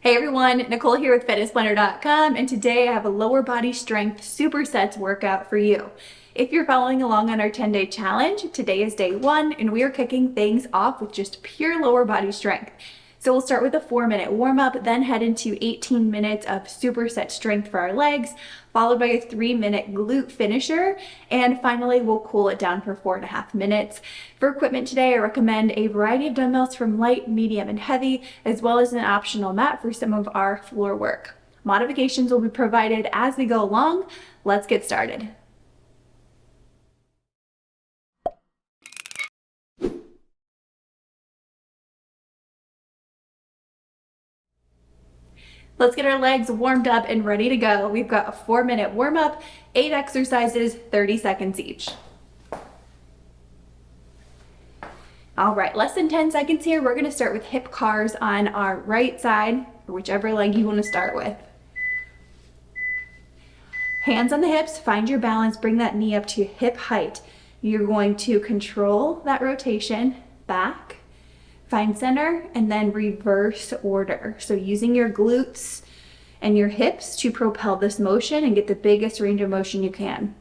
Hey everyone, Nicole here with fitnessblender.com, and today I have a lower body strength supersets workout for you. If you're following along on our 10-day challenge, today is day 1 and we are kicking things off with just pure lower body strength. So we'll start with a 4-minute warm-up, then head into 18 minutes of superset strength for our legs, followed by a 3-minute glute finisher, and finally we'll cool it down for 4.5 minutes. For equipment today, I recommend a variety of dumbbells from light, medium, and heavy, as well as an optional mat for some of our floor work. Modifications will be provided as we go along. Let's get started. Let's get our legs warmed up and ready to go. We've got a 4-minute warm-up, 8 exercises, 30 seconds each. All right, less than 10 seconds here. We're gonna start with hip cars on our right side, or whichever leg you wanna start with. Hands on the hips, find your balance, bring that knee up to hip height. You're going to control that rotation back, find center, and then reverse order. So using your glutes and your hips to propel this motion and get the biggest range of motion you can.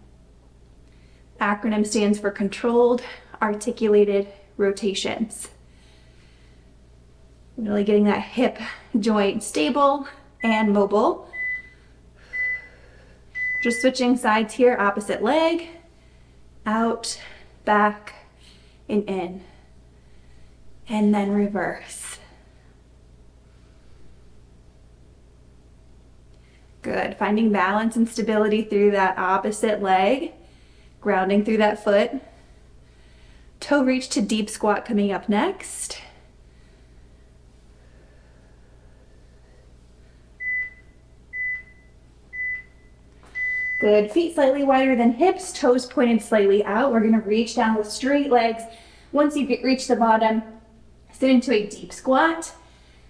Acronym stands for controlled, articulated rotations. Really getting that hip joint stable and mobile. Just switching sides here, opposite leg, out, back, and in. And then reverse. Good, finding balance and stability through that opposite leg, grounding through that foot. Toe reach to deep squat coming up next. Good, feet slightly wider than hips, toes pointed slightly out. We're gonna reach down with straight legs. Once you reach the bottom, sit into a deep squat,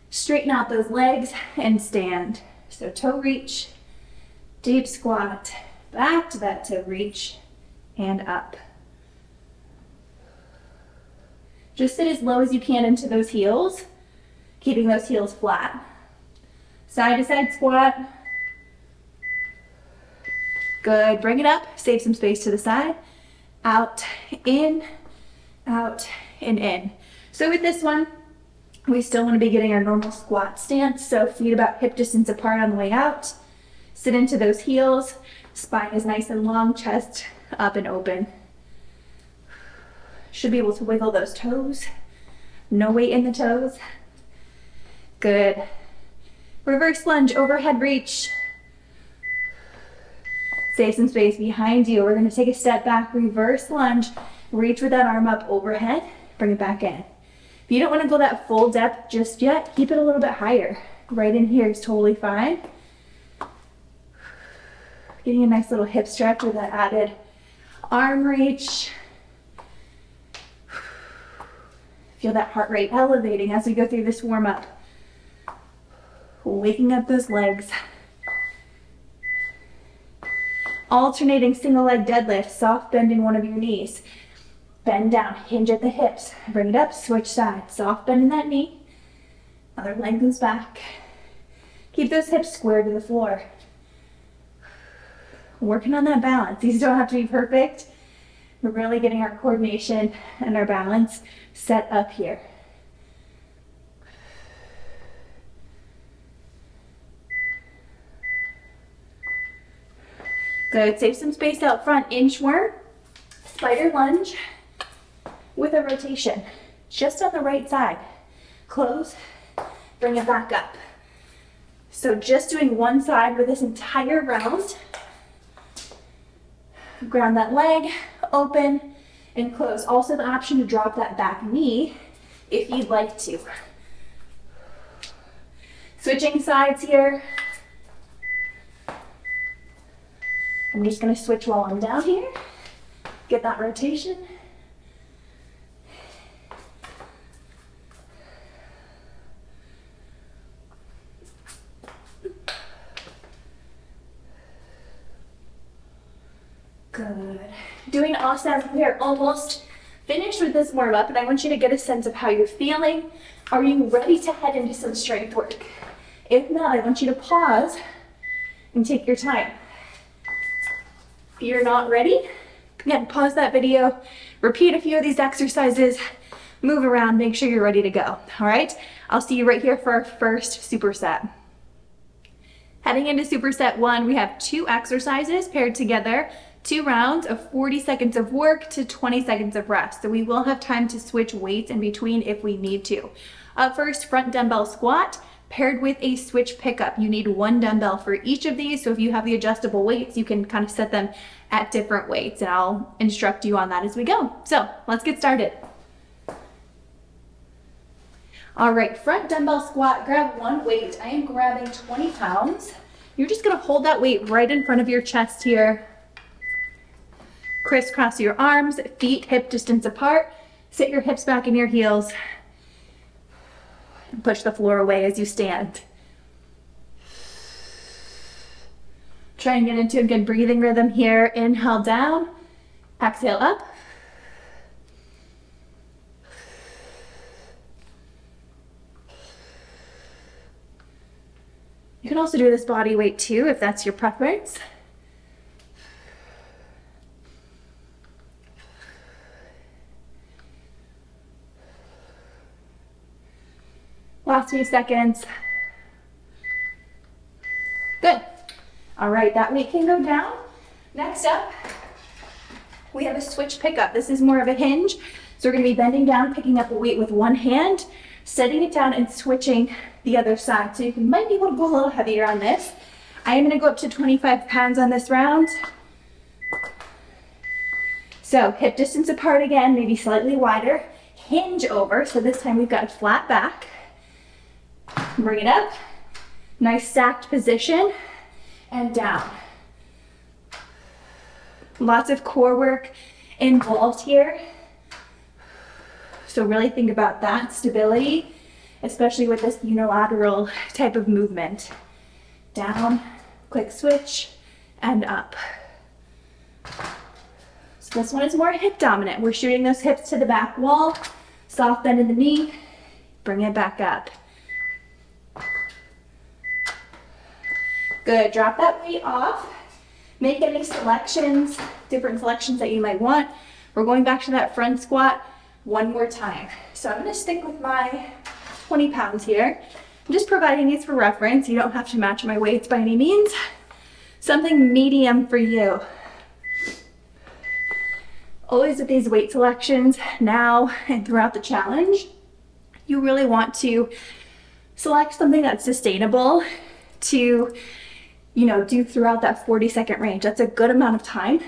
straighten out those legs, and stand. So toe reach, deep squat, back to that toe reach, and up. Just sit as low as you can into those heels, keeping those heels flat. Side to side squat. Good, bring it up, save some space to the side. Out, and in. So with this one, we still want to be getting our normal squat stance. So feet about hip distance apart on the way out. Sit into those heels. Spine is nice and long, chest up and open. Should be able to wiggle those toes. No weight in the toes. Good. Reverse lunge, overhead reach. Save some space behind you. We're going to take a step back, reverse lunge. Reach with that arm up overhead. Bring it back in. If you don't want to go that full depth just yet, keep it a little bit higher. Right in here is totally fine. Getting a nice little hip stretch with that added arm reach. Feel that heart rate elevating as we go through this warm up. Waking up those legs. Alternating single leg deadlift, soft bend in one of your knees. Bend down, hinge at the hips, bring it up, switch sides, soft bend in that knee. Other leg goes back. Keep those hips square to the floor. Working on that balance. These don't have to be perfect. We're really getting our coordination and our balance set up here. Good, save some space out front, inchworm, spider lunge with a rotation, just on the right side. Close, bring it back up. So just doing one side with this entire round. Ground that leg, open, and close. Also the option to drop that back knee if you'd like to. Switching sides here. I'm just going to switch while I'm down here. Get that rotation. Good. Doing awesome. We are almost finished with this warm up, and I want you to get a sense of how you're feeling. Are you ready to head into some strength work? If not, I want you to pause and take your time. If you're not ready, again, pause that video, repeat a few of these exercises, move around, make sure you're ready to go. All right, I'll see you right here for our first superset. Heading into superset 1, we have 2 exercises paired together, 2 rounds of 40 seconds of work to 20 seconds of rest. So we will have time to switch weights in between if we need to. Up first, front dumbbell squat paired with a switch pickup. You need 1 dumbbell for each of these. So if you have the adjustable weights, you can kind of set them at different weights, and I'll instruct you on that as we go. So let's get started. All right, front dumbbell squat, grab 1 weight. I am grabbing 20 pounds. You're just gonna hold that weight right in front of your chest here. Crisscross your arms, feet hip distance apart. Sit your hips back in your heels. And push the floor away as you stand. Try and get into a good breathing rhythm here. Inhale down, exhale up. You can also do this body weight too, if that's your preference. Last few seconds. Good. All right, that weight can go down. Next up, we have a switch pickup. This is more of a hinge. So we're gonna be bending down, picking up a weight with 1 hand, setting it down and switching the other side. So you might be able to go a little heavier on this. I am gonna go up to 25 pounds on this round. So hip distance apart again, maybe slightly wider. Hinge over, so this time we've got a flat back. Bring it up, nice stacked position, and down. Lots of core work involved here. So really think about that stability, especially with this unilateral type of movement. Down, quick switch, and up. So this one is more hip dominant. We're shooting those hips to the back wall, soft bend in the knee, bring it back up. Good, drop that weight off. Make any selections, different selections that you might want. We're going back to that front squat 1 more time. So I'm gonna stick with my 20 pounds here. I'm just providing these for reference. You don't have to match my weights by any means. Something medium for you. Always with these weight selections now and throughout the challenge, you really want to select something that's sustainable to do throughout that 40-second range. That's a good amount of time.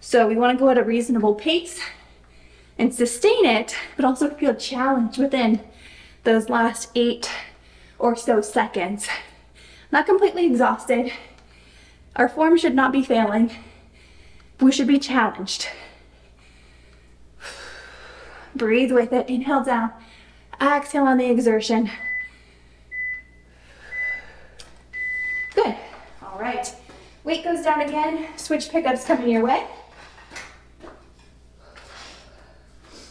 So we want to go at a reasonable pace and sustain it, but also feel challenged within those last 8 or so seconds. Not completely exhausted. Our form should not be failing. We should be challenged. Breathe with it. Inhale down. Exhale on the exertion. Good. All right. Weight goes down again. Switch pickups coming your way.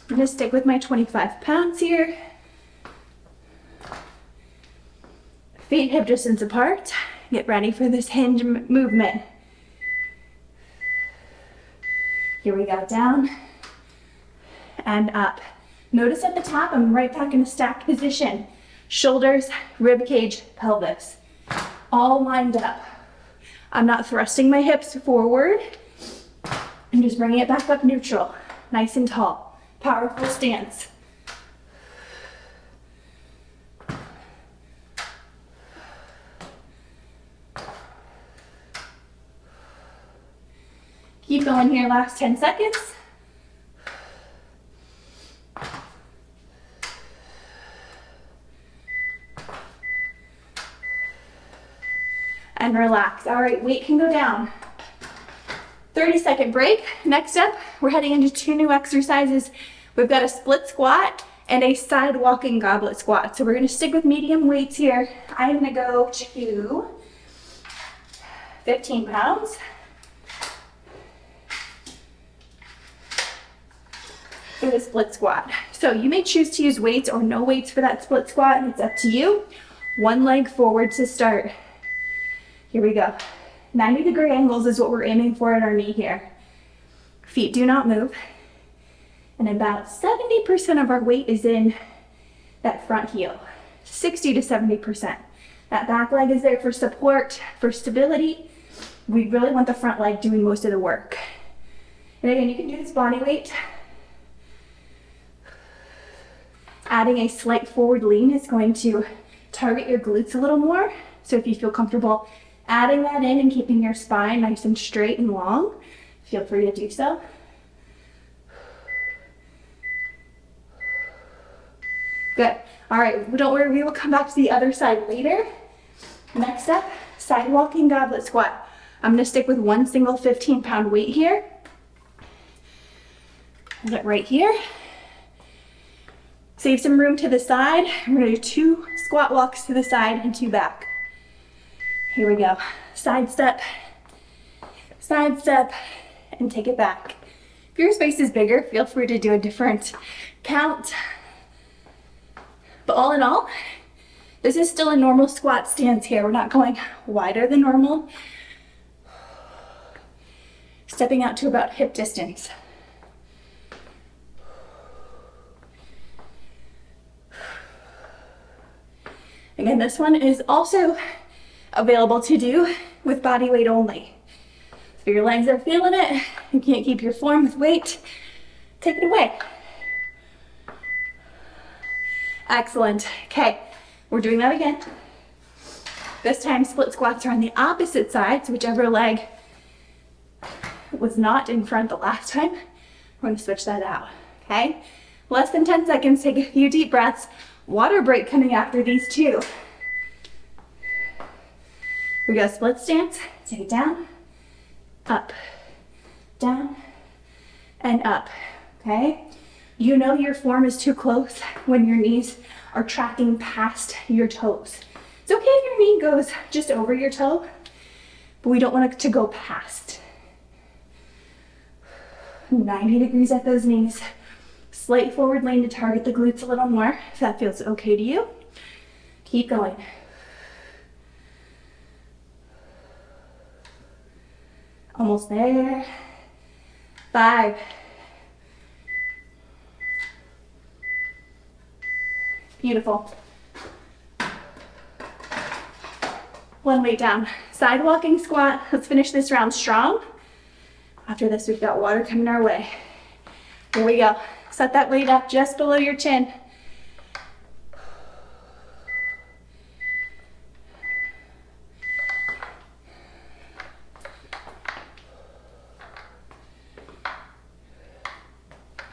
I'm going to stick with my 25 pounds here. Feet hip distance apart. Get ready for this hinge movement. Here we go. Down and up. Notice at the top, I'm right back in a stacked position. Shoulders, rib cage, pelvis. All lined up. I'm not thrusting my hips forward. I'm just bringing it back up neutral. Nice and tall. Powerful stance. Keep going here, last 10 seconds. And relax. All right, weight can go down. 30-second break. Next up, we're heading into 2 new exercises. We've got a split squat and a side walking goblet squat. So we're gonna stick with medium weights here. I'm gonna go to 15 pounds. For the split squat. So you may choose to use weights or no weights for that split squat, and it's up to you. One leg forward to start. Here we go. 90-degree angles is what we're aiming for at our knee here. Feet do not move. And about 70% of our weight is in that front heel. 60 to 70%. That back leg is there for support, for stability. We really want the front leg doing most of the work. And again, you can do this body weight. Adding a slight forward lean is going to target your glutes a little more. So if you feel comfortable adding that in and keeping your spine nice and straight and long, feel free to do so. Good. All right, don't worry, we will come back to the other side later. Next up, side walking goblet squat. I'm gonna stick with one single 15-pound weight here. Hold it right here. Save some room to the side. We're gonna do 2 squat walks to the side and 2 back. Here we go. Side step, and take it back. If your space is bigger, feel free to do a different count. But all in all, this is still a normal squat stance here. We're not going wider than normal. Stepping out to about hip distance. Again, this one is also available to do with body weight only. So if your legs are feeling it, you can't keep your form with weight, take it away. Excellent. Okay, we're doing that again. This time split squats are on the opposite side, so whichever leg was not in front the last time, we're going to switch that out. Okay, less than 10 seconds, take a few deep breaths. Water break coming after these 2. We go split stance, take it down, up, down, and up, okay? You know your form is too close when your knees are tracking past your toes. It's okay if your knee goes just over your toe, but we don't want it to go past. 90 degrees at those knees. Slight forward lean to target the glutes a little more, if that feels okay to you. Keep going. Almost there. 5. Beautiful. One weight down. Side walking squat. Let's finish this round strong. After this, we've got water coming our way. Here we go. Set that weight up just below your chin.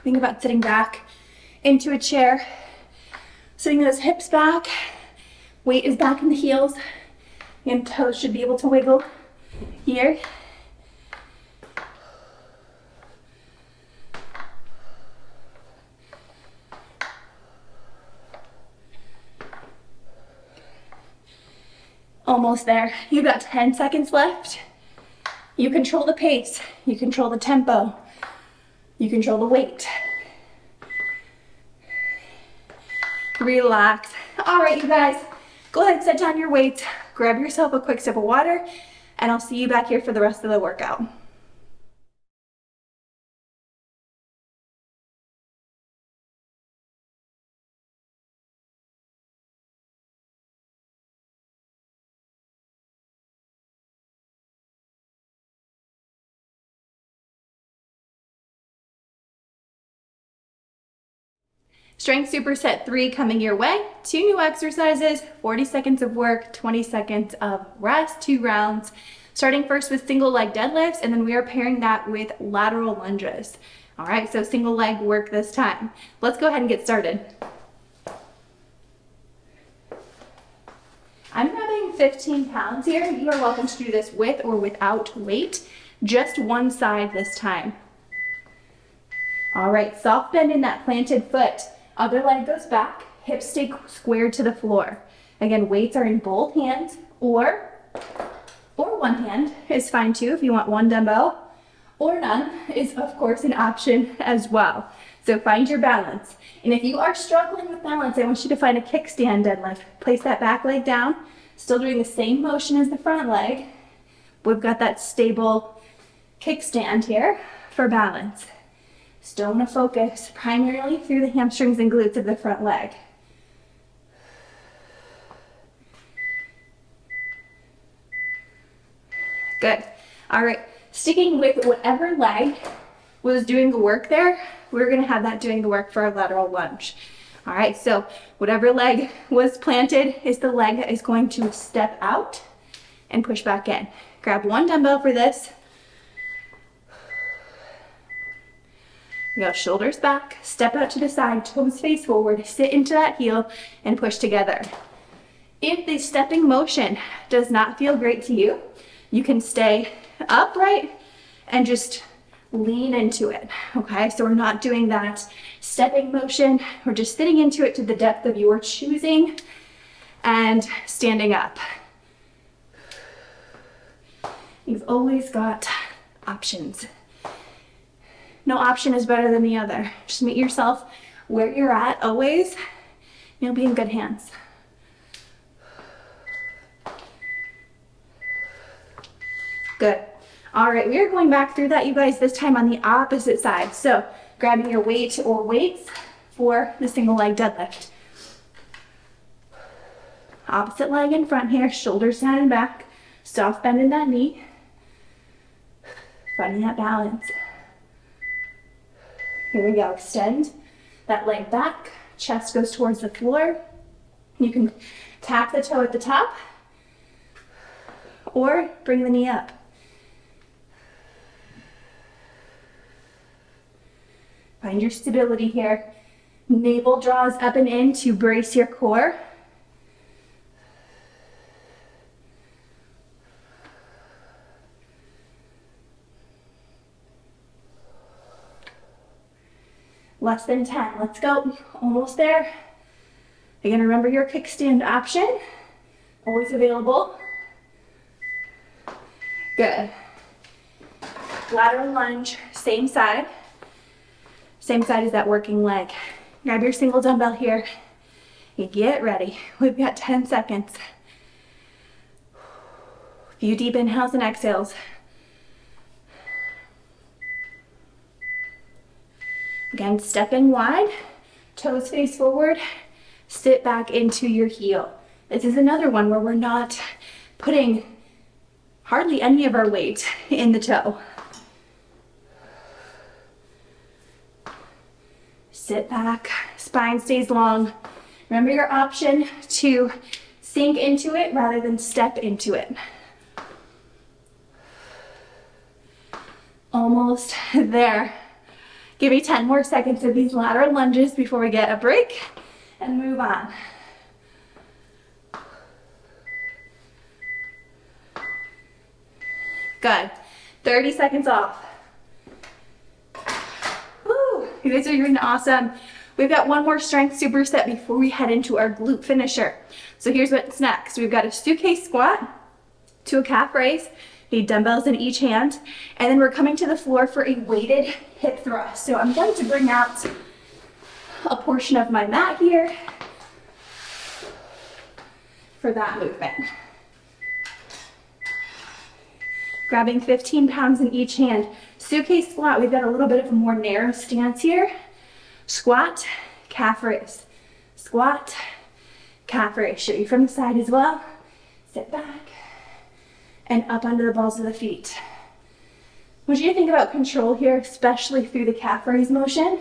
Think about sitting back into a chair. Sitting those hips back. Weight is back in the heels. And toes should be able to wiggle here. Almost there. You've got 10 seconds left. You control the pace. You control the tempo. You control the weight. Relax. All right, you guys, go ahead, set down your weights, grab yourself a quick sip of water, and I'll see you back here for the rest of the workout. Strength Superset 3 coming your way. 2 new exercises, 40 seconds of work, 20 seconds of rest, 2 rounds. Starting first with single leg deadlifts, and then we are pairing that with lateral lunges. All right, so single leg work this time. Let's go ahead and get started. I'm grabbing 15 pounds here. You are welcome to do this with or without weight, just one side this time. All right, soft bend in that planted foot. Other leg goes back, hips stay squared to the floor. Again, weights are in both hands, or one hand is fine too if you want one dumbbell, or none is of course an option as well. So find your balance. And if you are struggling with balance, I want you to find a kickstand deadlift. Place that back leg down, still doing the same motion as the front leg. We've got that stable kickstand here for balance. Still want to focus primarily through the hamstrings and glutes of the front leg. Good. All right, sticking with whatever leg was doing the work there, we're gonna have that doing the work for our lateral lunge. All right, so whatever leg was planted is the leg that is going to step out and push back in. Grab one dumbbell for this. Go shoulders back, step out to the side, toes face forward, sit into that heel and push together. If the stepping motion does not feel great to you, you can stay upright and just lean into it, okay? So we're not doing that stepping motion. We're just sitting into it to the depth of your choosing and standing up. You've always got options. No option is better than the other. Just meet yourself where you're at always. You'll be in good hands. Good. All right, we are going back through that, you guys, this time on the opposite side. So grabbing your weight or weights for the single leg deadlift. Opposite leg in front here, shoulders down and back, soft bend in that knee. Finding that balance. Here we go, extend that leg back, chest goes towards the floor. You can tap the toe at the top or bring the knee up. Find your stability here. Navel draws up and in to brace your core. Less than 10, let's go. Almost there. Again, remember your kickstand option, always available. Good. Lateral lunge, same side. Same side as that working leg. Grab your single dumbbell here. You get ready. We've got 10 seconds. A few deep inhales and exhales. Again, step in wide, toes face forward, sit back into your heel. This is another one where we're not putting hardly any of our weight in the toe. Sit back, spine stays long. Remember your option to sink into it rather than step into it. Almost there. Give me 10 more seconds of these lateral lunges before we get a break and move on. Good. 30 seconds off. Woo, you guys are doing awesome. We've got one more strength superset before we head into our glute finisher. So here's what's next. We've got a suitcase squat to a calf raise. Need dumbbells in each hand. And then we're coming to the floor for a weighted hip thrust. So I'm going to bring out a portion of my mat here for that movement. Grabbing 15 pounds in each hand. Suitcase squat, we've got a little bit of a more narrow stance here. Squat, calf raise. Squat, calf raise. Show you from the side as well. Sit back and up under the balls of the feet. I want you to think about control here, especially through the calf raise motion.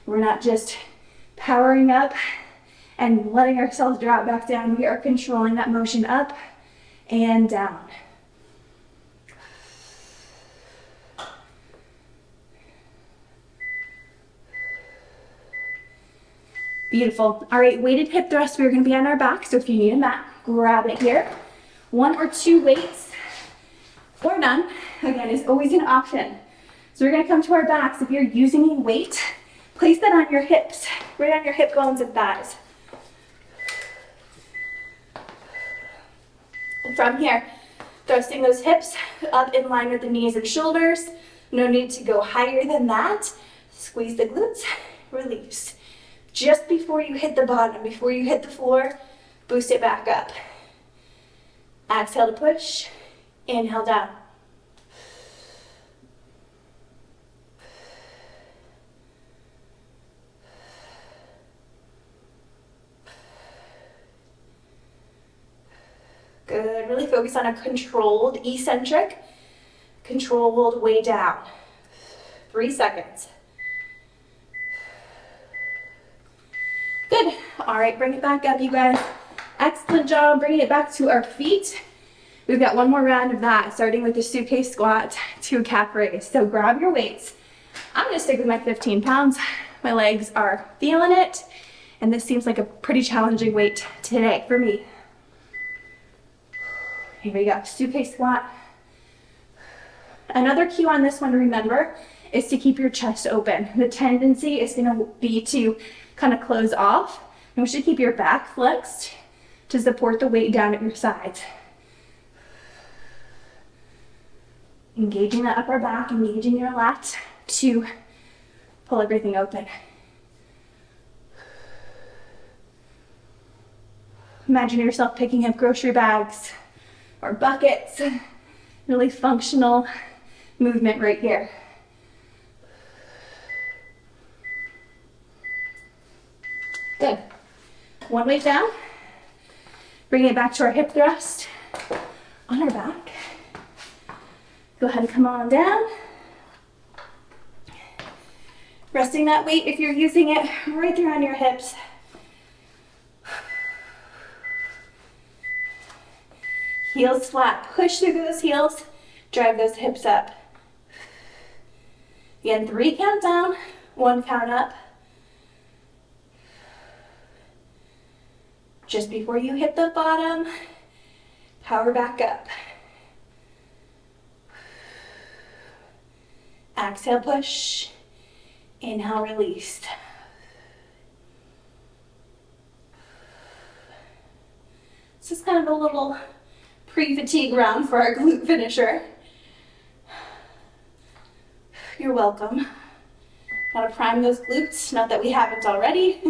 We're not just powering up and letting ourselves drop back down. We are controlling that motion up and down. Beautiful. All right, weighted hip thrust. We're going to be on our back, so if you need a mat, grab it here. 1 or 2 weights or none, again, is always an option. So we're going to come to our backs. If you're using a weight, place that on your hips, right on your hip bones and thighs. And from here, thrusting those hips up in line with the knees and shoulders, No need to go higher than that. Squeeze the glutes, release. Just before you hit the bottom, before you hit the floor, boost it back up. Exhale to push, inhale down. Good, really focus on a controlled eccentric, controlled way down. 3 seconds. Good, all right, bring it back up, you guys. Excellent job bringing it back to our feet. We've got one more round of that, starting with the suitcase squat to calf raise. So grab your weights. I'm gonna stick with my 15 pounds. My legs are feeling it, and this seems like a pretty challenging weight today for me. Here we go, suitcase squat. Another cue on this one to remember is to keep your chest open. The tendency is gonna be to kind of close off. And we should keep your back flexed to support the weight down at your sides. Engaging the upper back, engaging your lats to pull everything open. Imagine yourself picking up grocery bags or buckets. Really functional movement right here. Good. One weight down. Bring it back to our hip thrust on our back. Go ahead and come on down. Resting that weight, if you're using it, right there on your hips. Heels flat. Push through those heels. Drive those hips up. Again, 3 count down, 1 count up. Just before you hit the bottom, power back up. Exhale, push. Inhale, release. This is kind of a little pre-fatigue round for our glute finisher. You're welcome. Gotta prime those glutes, not that we haven't already.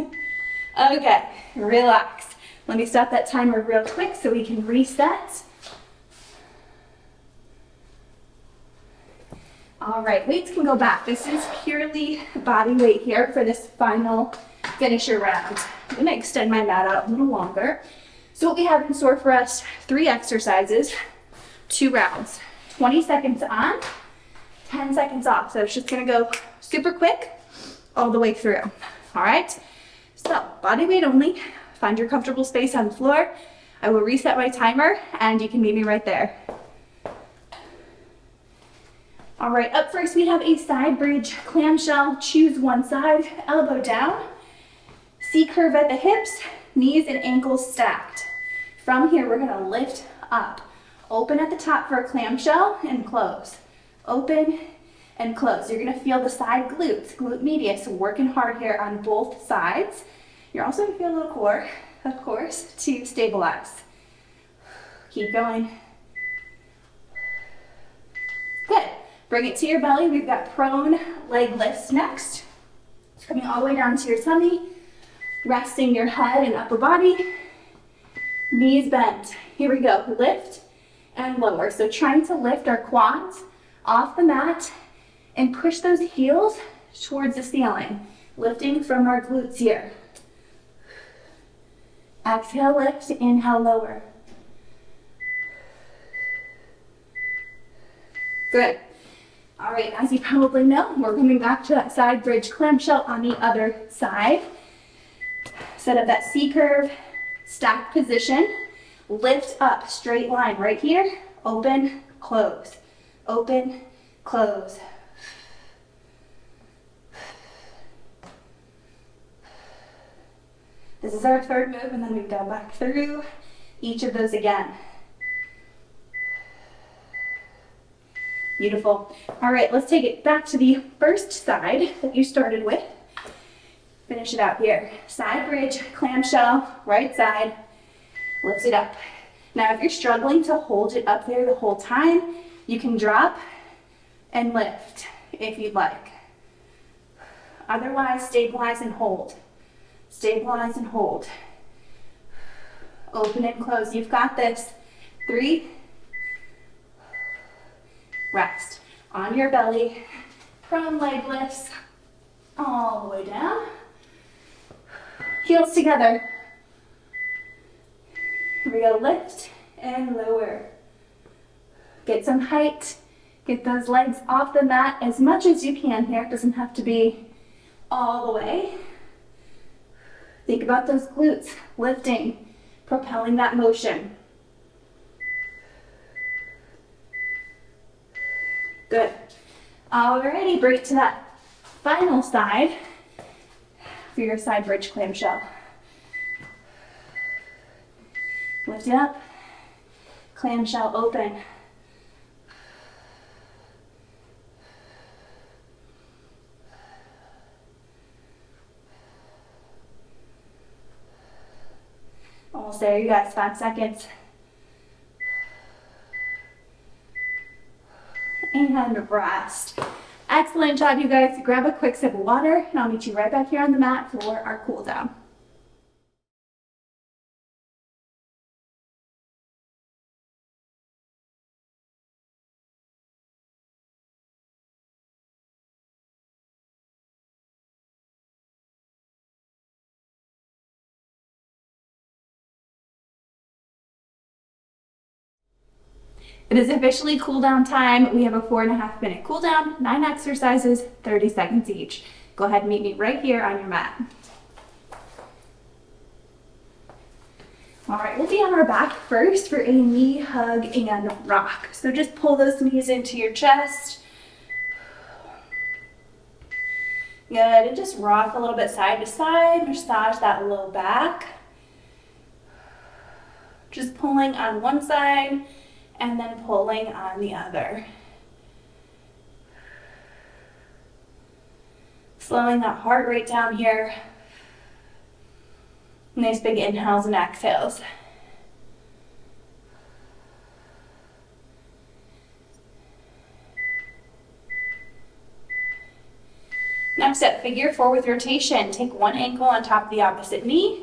Okay, relax. Let me stop that timer real quick so we can reset. All right, weights can go back. This is purely body weight here for this final finisher round. I'm gonna extend my mat out a little longer. So what we have in store for us, 3 exercises, 2 rounds, 20 seconds on, 10 seconds off. So it's just gonna go super quick all the way through. All right, so body weight only. Find your comfortable space on the floor. I will reset my timer and you can meet me right there. All right, up first we have a side bridge clamshell. Choose one side, elbow down. C-curve at the hips, knees and ankles stacked. From here, we're gonna lift up. Open at the top for a clamshell and close. Open and close. You're gonna feel the side glutes, glute medius, working hard here on both sides. You're also gonna feel a little core, of course, to stabilize. Keep going. Good. Bring it to your belly. We've got prone leg lifts next. Coming all the way down to your tummy. Resting your head and upper body. Knees bent. Here we go. Lift and lower. So trying to lift our quads off the mat and push those heels towards the ceiling. Lifting from our glutes here. Exhale, lift. Inhale, lower. Good. All right, as you probably know, we're coming back to that side bridge clamshell on the other side. Set up that C-curve, stacked position. Lift up, straight line right here. Open, close. Open, close. This is our third move, and then we go back through each of those again. Beautiful. All right, let's take it back to the first side that you started with. Finish it out here. Side bridge, clamshell, right side, lift it up. Now, if you're struggling to hold it up there the whole time, you can drop and lift if you'd like. Otherwise, stabilize and hold. Stabilize and hold. Open and close. You've got this. 3. Rest. On your belly. Prone leg lifts all the way down. Heels together. Here we go. Lift and lower. Get some height. Get those legs off the mat as much as you can here. It doesn't have to be all the way. Think about those glutes lifting, propelling that motion. Good. Alrighty, bring it to that final side for your side bridge clamshell. Lift it up, clamshell open. Almost there, you guys, 5 seconds. And rest. Excellent job, you guys. Grab a quick sip of water, and I'll meet you right back here on the mat for our cool down. It is officially cool down time. We have a 4.5 minute cool down, 9 exercises, 30 seconds each. Go ahead and meet me right here on your mat. All right, we'll be on our back first for a knee hug and rock. So just pull those knees into your chest. Good, and just rock a little bit side to side, massage that low back. Just pulling on one side and then pulling on the other. Slowing that heart rate down here. Nice big inhales and exhales. Next up, figure 4 with rotation. Take one ankle on top of the opposite knee.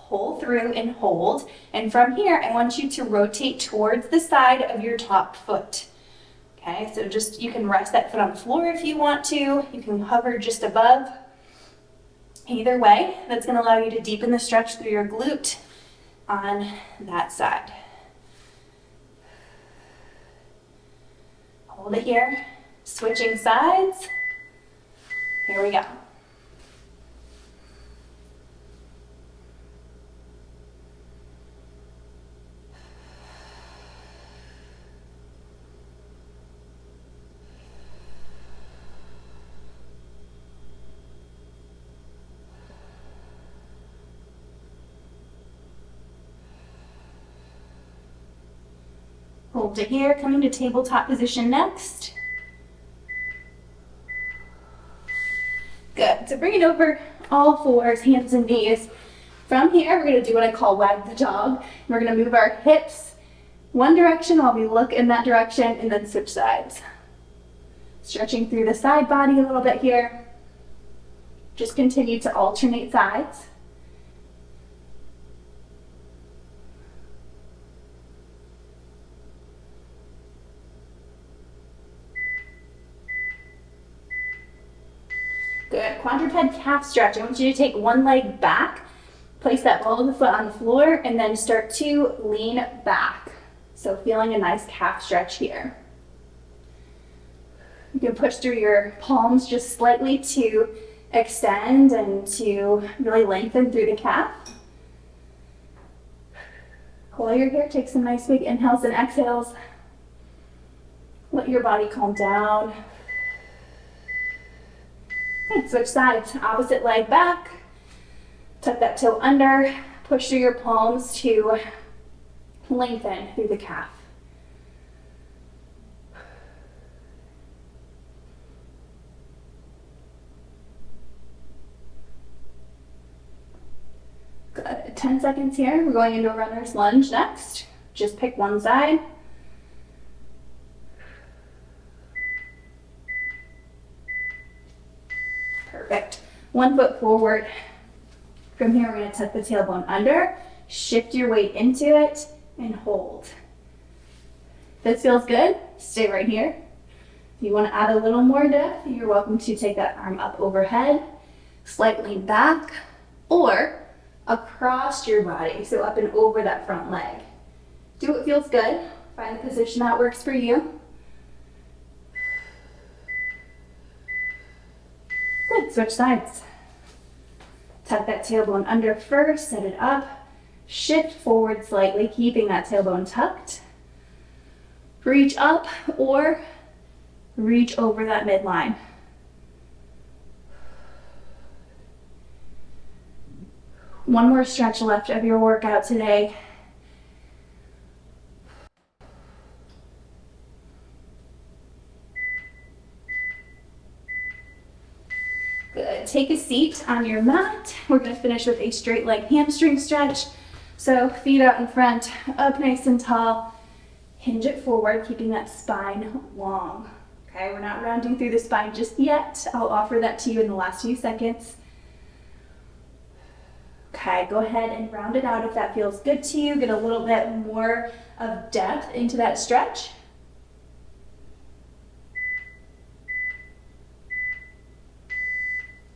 Pull through and hold. And from here, I want you to rotate towards the side of your top foot. Okay, so just, you can rest that foot on the floor if you want to. You can hover just above. Either way, that's going to allow you to deepen the stretch through your glute on that side. Hold it here. Switching sides. Here we go. Hold it here, coming to tabletop position next. Good, so bring it over all fours, hands and knees. From here, we're gonna do what I call wag the dog. We're gonna move our hips one direction while we look in that direction and then switch sides. Stretching through the side body a little bit here. Just continue to alternate sides. Good. Quadruped calf stretch. I want you to take one leg back, place that ball of the foot on the floor, and then start to lean back. So feeling a nice calf stretch here. You can push through your palms just slightly to extend and to really lengthen through the calf. While you're here, take some nice big inhales and exhales. Let your body calm down. Good, switch sides, opposite leg back, tuck that toe under, push through your palms to lengthen through the calf. Good, 10 seconds here. We're going into a runner's lunge next. Just pick one side. 1 foot forward. From here, we're gonna tuck the tailbone under, shift your weight into it, and hold. This feels good, stay right here. If you wanna add a little more depth, you're welcome to take that arm up overhead, slightly back, or across your body, so up and over that front leg. Do what feels good. Find the position that works for you. Good, switch sides. Tuck that tailbone under first, set it up. Shift forward slightly, keeping that tailbone tucked. Reach up or reach over that midline. One more stretch left of your workout today. Good. Take a seat on your mat. We're going to finish with a straight leg hamstring stretch. So feet out in front, up nice and tall. Hinge it forward, keeping that spine long. Okay, we're not rounding through the spine just yet. I'll offer that to you in the last few seconds. Okay, go ahead and round it out if that feels good to you. Get a little bit more of depth into that stretch.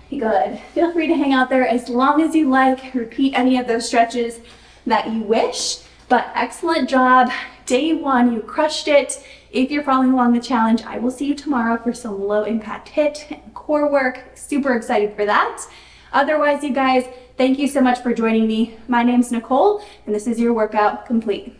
Good. Feel free to hang out there as long as you like. Repeat any of those stretches that you wish, but excellent job. Day 1, you crushed it. If you're following along the challenge, I will see you tomorrow for some low impact HIIT and core work. Super excited for that. Otherwise, you guys, thank you so much for joining me. My name's Nicole, and this is your workout complete.